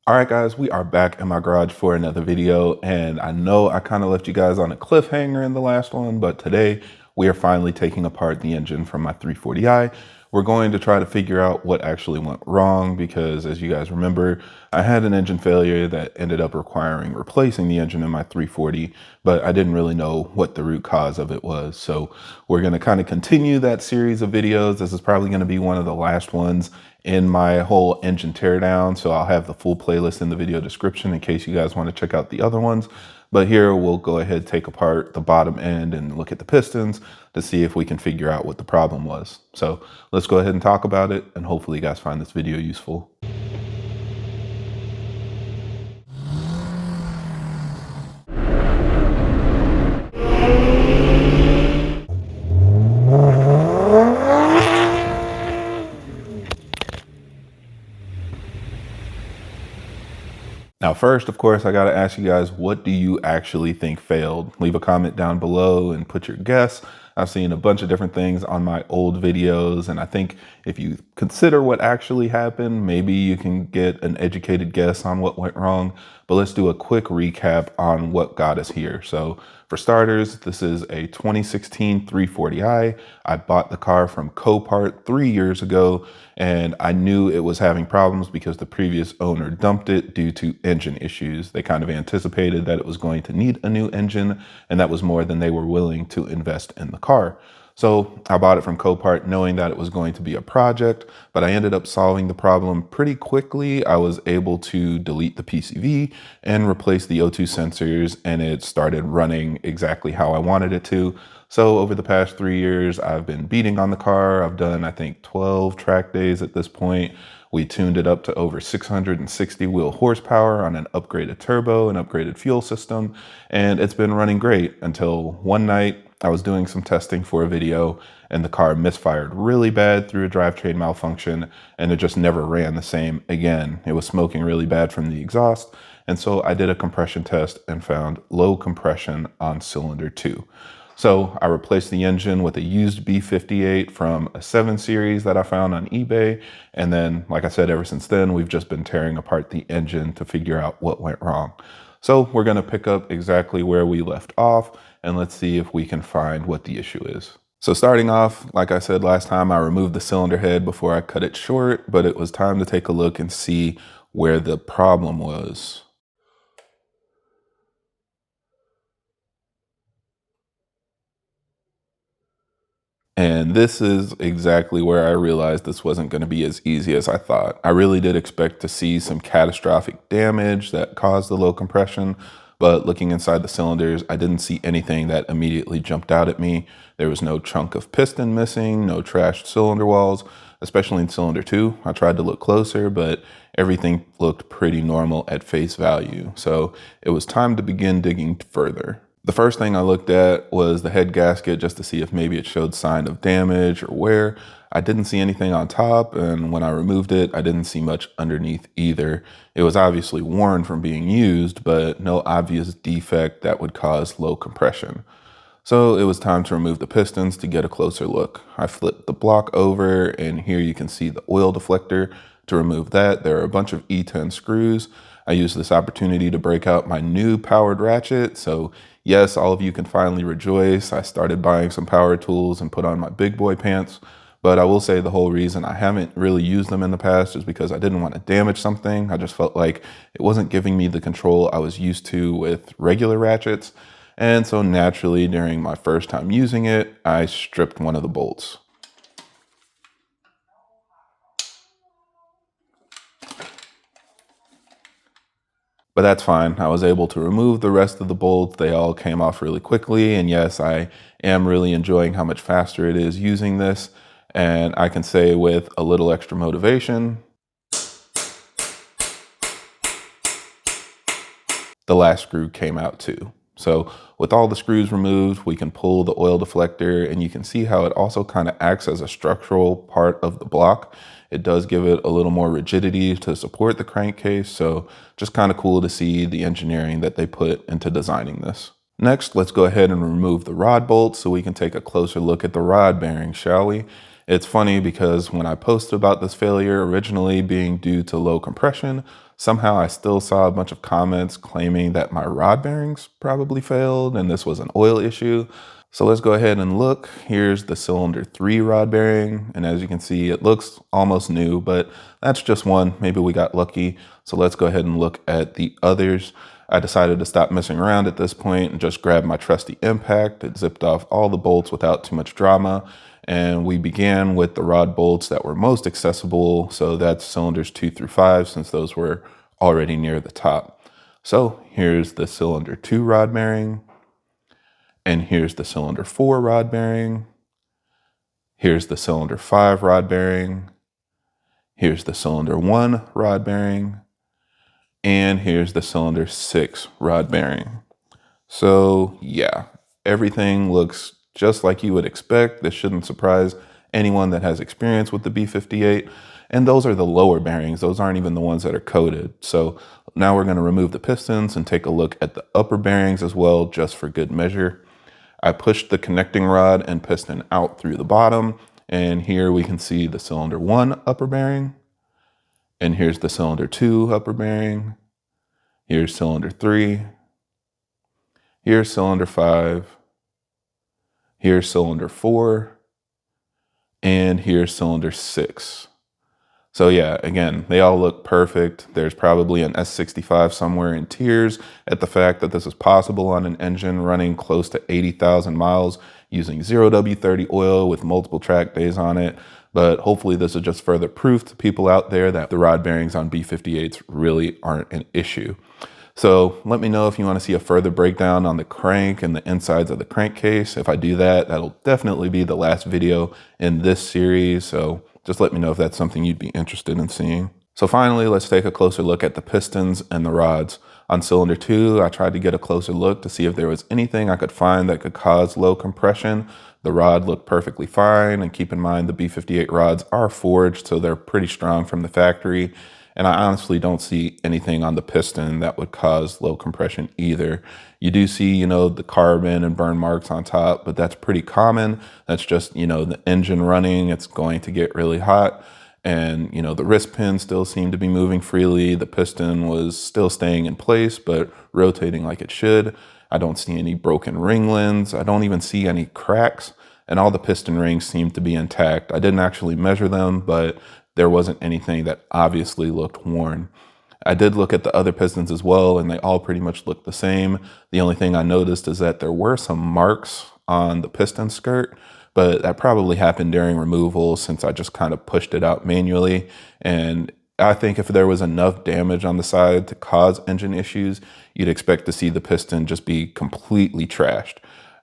All right, guys, we are back in my garage for another video, and I know I kind of left you guys on a cliffhanger in the last one, but today we are finally taking apart the engine from my 340i. We're going to try to figure out what actually went wrong because, as you guys remember, I had an engine failure that ended up requiring replacing the engine in my 340, but I didn't really know what the root cause of it was. So we're going to kind of continue that series of videos. This is probably going to be one of the last ones in my whole engine teardown. So I'll have the full playlist in the video description in case you guys want to check out the other ones. But here we'll go ahead, take apart the bottom end and look at the pistons to see if we can figure out what the problem was. So let's go ahead and talk about it, and hopefully you guys find this video useful. Now, first, of course, I got to ask you guys, what do you actually think failed? Leave a comment down below and put your guess. I've seen a bunch of different things on my old videos, and I think if you consider what actually happened, maybe you can get an educated guess on what went wrong. But let's do a quick recap on what got us here. So for starters, this is a 2016 340i. I bought the car from Copart 3 years ago, and I knew it was having problems because the previous owner dumped it due to engine issues. They kind of anticipated that it was going to need a new engine, and that was more than they were willing to invest in the car. So I bought it from Copart knowing that it was going to be a project, but I ended up solving the problem pretty quickly. I was able to delete the PCV and replace the O2 sensors, and it started running exactly how I wanted it to. So over the past 3 years, I've been beating on the car. I've done, I think, 12 track days at this point. We tuned it up to over 660 wheel horsepower on an upgraded turbo and upgraded fuel system, and it's been running great until one night I was doing some testing for a video and the car misfired really bad through a drivetrain malfunction, and it just never ran the same again. It was smoking really bad from the exhaust, and so I did a compression test and found low compression on cylinder 2. So I replaced the engine with a used B58 from a 7 series that I found on eBay. And then, like I said, ever since then, we've just been tearing apart the engine to figure out what went wrong. So we're going to pick up exactly where we left off, and let's see if we can find what the issue is. So starting off, like I said last time, I removed the cylinder head before I cut it short, but it was time to take a look and see where the problem was. And this is exactly where I realized this wasn't going to be as easy as I thought. I really did expect to see some catastrophic damage that caused the low compression, but looking inside the cylinders, I didn't see anything that immediately jumped out at me. There was no chunk of piston missing, no trashed cylinder walls, especially in cylinder 2. I tried to look closer, but everything looked pretty normal at face value. So it was time to begin digging further. The first thing I looked at was the head gasket just to see if maybe it showed sign of damage or wear. I didn't see anything on top, and when I removed it, I didn't see much underneath either. It was obviously worn from being used, but no obvious defect that would cause low compression. So it was time to remove the pistons to get a closer look. I flipped the block over, and here you can see the oil deflector. To remove that, there are a bunch of E10 screws. I used this opportunity to break out my new powered ratchet. So yes, all of you can finally rejoice. I started buying some power tools and put on my big boy pants. But I will say the whole reason I haven't really used them in the past is because I didn't want to damage something. I just felt like it wasn't giving me the control I was used to with regular ratchets. And so naturally, during my first time using it, I stripped one of the bolts. But that's fine. I was able to remove the rest of the bolts. They all came off really quickly. And yes, I am really enjoying how much faster it is using this. And I can say with a little extra motivation, the last screw came out too. So with all the screws removed, we can pull the oil deflector, and you can see how it also kind of acts as a structural part of the block. It does give it a little more rigidity to support the crankcase. So just kind of cool to see the engineering that they put into designing this. Next, let's go ahead and remove the rod bolts so we can take a closer look at the rod bearings, shall we? It's funny because when I posted about this failure originally being due to low compression, somehow I still saw a bunch of comments claiming that my rod bearings probably failed and this was an oil issue. So let's go ahead and look. Here's the cylinder 3 rod bearing. And as you can see, it looks almost new, but that's just one. Maybe we got lucky. So let's go ahead and look at the others. I decided to stop messing around at this point and just grab my trusty impact. It zipped off all the bolts without too much drama. And we began with the rod bolts that were most accessible. So that's cylinders 2 through 5, since those were already near the top. So here's the cylinder 2 rod bearing. And here's the cylinder 4 rod bearing. Here's the cylinder 5 rod bearing. Here's the cylinder 1 rod bearing. And here's the cylinder 6 rod bearing. So yeah, everything looks just like you would expect. This shouldn't surprise anyone that has experience with the B58. And those are the lower bearings. Those aren't even the ones that are coated. So now we're going to remove the pistons and take a look at the upper bearings as well, just for good measure. I pushed the connecting rod and piston out through the bottom. And here we can see the cylinder 1 upper bearing. And here's the cylinder 2 upper bearing. Here's cylinder 3. Here's cylinder 5. Here's cylinder 4. And here's cylinder 6. So yeah, again, they all look perfect. There's probably an S65 somewhere in tears at the fact that this is possible on an engine running close to 80,000 miles using 0W30 oil with multiple track days on it. But hopefully this is just further proof to people out there that the rod bearings on B58s really aren't an issue. So let me know if you want to see a further breakdown on the crank and the insides of the crankcase. If I do that, that'll definitely be the last video in this series. So just let me know if that's something you'd be interested in seeing. So finally, let's take a closer look at the pistons and the rods. On cylinder 2, I tried to get a closer look to see if there was anything I could find that could cause low compression. The rod looked perfectly fine, and keep in mind the B58 rods are forged, so they're pretty strong from the factory. And I honestly don't see anything on the piston that would cause low compression either. You do see, the carbon and burn marks on top, but that's pretty common. That's just, the engine running, it's going to get really hot. And, the wrist pins still seem to be moving freely. The piston was still staying in place, but rotating like it should. I don't see any broken ringlets. I don't even see any cracks. And all the piston rings seem to be intact. I didn't actually measure them, but there wasn't anything that obviously looked worn. I did look at the other pistons as well, and they all pretty much looked the same. The only thing I noticed is that there were some marks on the piston skirt, but that probably happened during removal since I just kind of pushed it out manually. And I think if there was enough damage on the side to cause engine issues, you'd expect to see the piston just be completely trashed.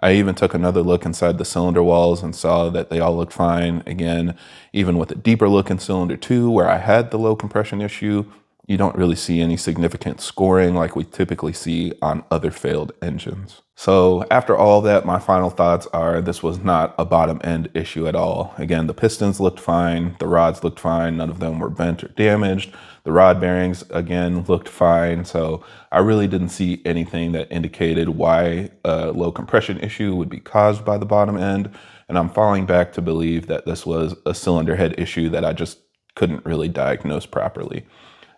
I even took another look inside the cylinder walls and saw that they all look fine. Again, even with a deeper look in cylinder 2, where I had the low compression issue, you don't really see any significant scoring like we typically see on other failed engines. So after all that, my final thoughts are this was not a bottom end issue at all. Again, the pistons looked fine, the rods looked fine, none of them were bent or damaged. The rod bearings, again, looked fine. So I really didn't see anything that indicated why a low compression issue would be caused by the bottom end. And I'm falling back to believe that this was a cylinder head issue that I just couldn't really diagnose properly.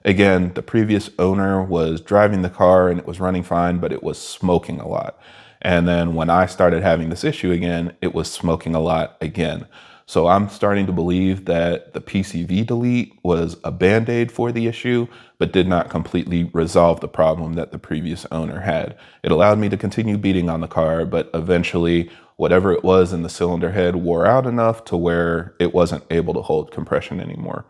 Again, the previous owner was driving the car and it was running fine, but it was smoking a lot. And then when I started having this issue again, it was smoking a lot again. So I'm starting to believe that the PCV delete was a band-aid for the issue, but did not completely resolve the problem that the previous owner had. It allowed me to continue beating on the car, but eventually whatever it was in the cylinder head wore out enough to where it wasn't able to hold compression anymore.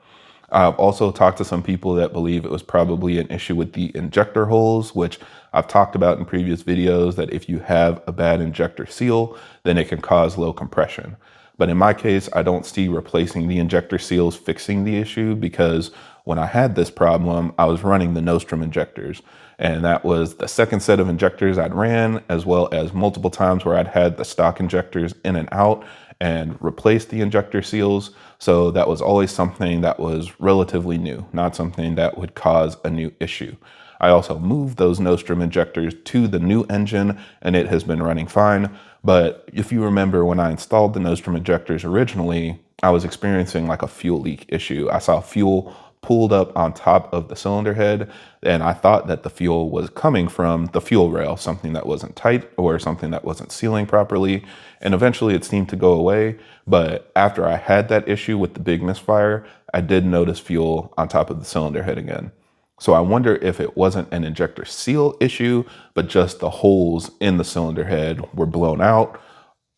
I've also talked to some people that believe it was probably an issue with the injector holes, which I've talked about in previous videos, that if you have a bad injector seal, then it can cause low compression. But in my case, I don't see replacing the injector seals fixing the issue, because when I had this problem, I was running the Nostrum injectors. And that was the second set of injectors I'd ran, as well as multiple times where I'd had the stock injectors in and out and replaced the injector seals. So that was always something that was relatively new, not something that would cause a new issue. I also moved those Nostrum injectors to the new engine and it has been running fine. But if you remember, when I installed the Nostrum injectors originally, I was experiencing like a fuel leak issue. I saw fuel pulled up on top of the cylinder head, and I thought that the fuel was coming from the fuel rail, something that wasn't tight or something that wasn't sealing properly. And eventually it seemed to go away. But after I had that issue with the big misfire, I did notice fuel on top of the cylinder head again. So I wonder if it wasn't an injector seal issue, but just the holes in the cylinder head were blown out,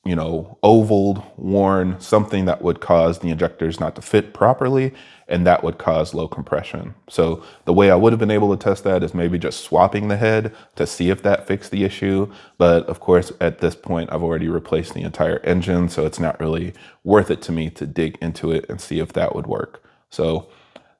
you know, ovaled, worn, something that would cause the injectors not to fit properly, and that would cause low compression. So the way I would have been able to test that is maybe just swapping the head to see if that fixed the issue. But of course, at this point, I've already replaced the entire engine, so it's not really worth it to me to dig into it and see if that would work. So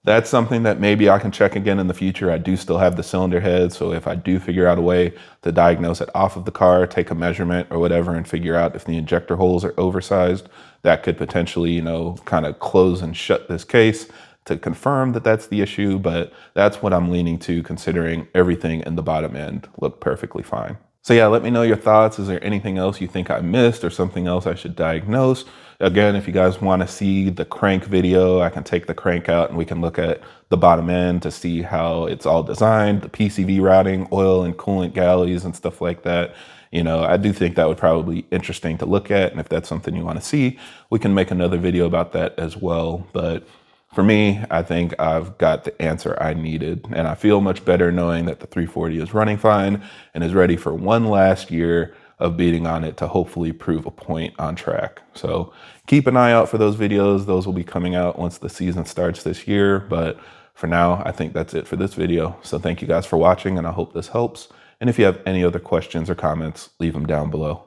that's something that maybe I can check again in the future. I do still have the cylinder head, so if I do figure out a way to diagnose it off of the car, take a measurement or whatever, and figure out if the injector holes are oversized, that could potentially, you know, kind of close and shut this case to confirm that that's the issue. But that's what I'm leaning to, considering everything in the bottom end looked perfectly fine. So yeah, let me know your thoughts. Is there anything else you think I missed or something else I should diagnose? Again, if you guys want to see the crank video, I can take the crank out and we can look at the bottom end to see how it's all designed, the PCV routing, oil and coolant galleys and stuff like that. You know, I do think that would probably be interesting to look at. And if that's something you want to see, we can make another video about that as well. But for me, I think I've got the answer I needed, and I feel much better knowing that the 340 is running fine and is ready for one last year of beating on it to hopefully prove a point on track. So keep an eye out for those videos. Those will be coming out once the season starts this year. But for now, I think that's it for this video. So thank you guys for watching, and I hope this helps. And if you have any other questions or comments, leave them down below.